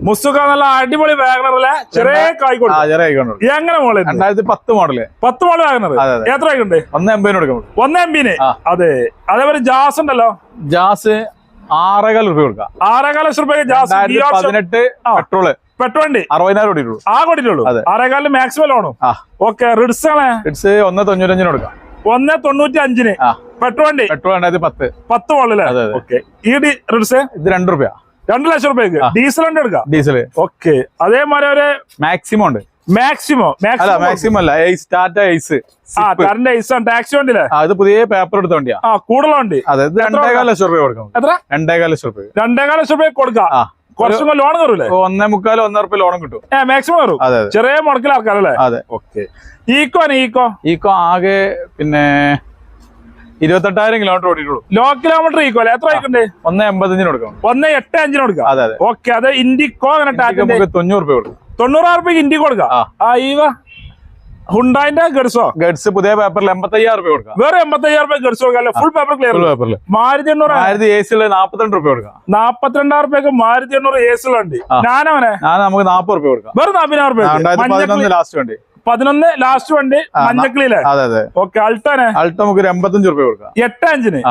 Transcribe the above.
മുസ്തുക നല്ല അടിപൊളി വാഗണറല്ലേ ചെറിയ കായ്ക്കോട് എങ്ങനെ മോളെ 2010 മോഡല് 10 മോഡൽ വാഗണർ എത്ര ഉണ്ട് 180 കൊടുക്കാം 180 അതെ അതേപോലെ ജാസ് ഉണ്ടല്ലോ ജാസ് 6,500 രൂപ കൊടുക്കാം 6,500 രൂപ ജാസ് 18 പെട്രോള് പെട്രോണ്ട് 60,000 കൊടുത്തിട്ടുള്ളൂ 6,500 മാക്സിമം ലോണും ഓക്കെ റിഡ്സ് ആണ് റിഡ്സ് 195 കൊടുക്കാം 195 പെട്രോണ്ട് പെട്രോൾ 2010 മോഡലല്ലേ ഓക്കെ ഈ റിഡ്സ് ഇത് 2 രൂപ 2 ലക്ഷം രൂപയ്ക്ക് ഡീസൽ ഉണ്ട് എടുക്കാം ഡീസൽ ഓക്കെ അതേമാതിരി ഒരു മാക്സിമം ഉണ്ട് മാക്സിമം അല്ല ടാറ്റ ഐസ് ടാക്സി വണ്ടിയില്ലേ അത് പുതിയ പേപ്പർ എടുത്ത വണ്ടിയാ കൂടുതലുണ്ട് അതായത് 2.5 ലക്ഷം രൂപ കൊടുക്കാം എത്ര 2.5 ലക്ഷം രൂപ 2.5 ലക്ഷം രൂപ കൊടുക്കാം കുറച്ചും ലോൺ കയറൂലേ 1.25 1.5 ലോണും കിട്ടും മാക്സിമം കയറും ചെറിയ മുടക്കിൽ ആൾക്കാരല്ലേ അതെ ഓക്കെ ഈക്കോ ആകെ പിന്നെ 28,000 കിലോമീറ്റർ ഓടിയിട്ടുള്ളൂ ലോ കിലോമീറ്റർ ഈക്കോ അല്ലേ എത്ര ഉണ്ട് 1.85 കൊടുക്കാം 1.85 കൊടുക്കാം അതെ ഓക്കെ അത് ഇൻഡിക്കോ അങ്ങനെ 90 രൂപ കൊടുക്കാം 90,000 രൂപയ്ക്ക് ഇൻഡിക്കോ കൊടുക്കാം ഹുണ്ടായിന്റെ ഗഡ്സ് പുതിയ പേപ്പറിൽ 85,000 രൂപ കൊടുക്കാം വേറെ 85,000 രൂപ ഗഡ്സ് കൊടുക്കാം ഫുൾ പേപ്പർ ക്ലിയർ പേപ്പറിൽ മാരുതി 800 AC 42 രൂപ കൊടുക്കാം 42,000 രൂപയ്ക്ക് മാരുതി 800 AC ഉണ്ട് നമുക്ക് 40 രൂപ കൊടുക്കാം വേറെ 40,000 രൂപ ലാസ്റ്റ് വണ്ടി 11 ലാസ്റ്റ് വണ്ടി മഞ്ഞക്കിളിയിലെ അതെ ഓക്കെ അൾട്ടോ നമുക്ക് 85 രൂപ കൊടുക്കാം 85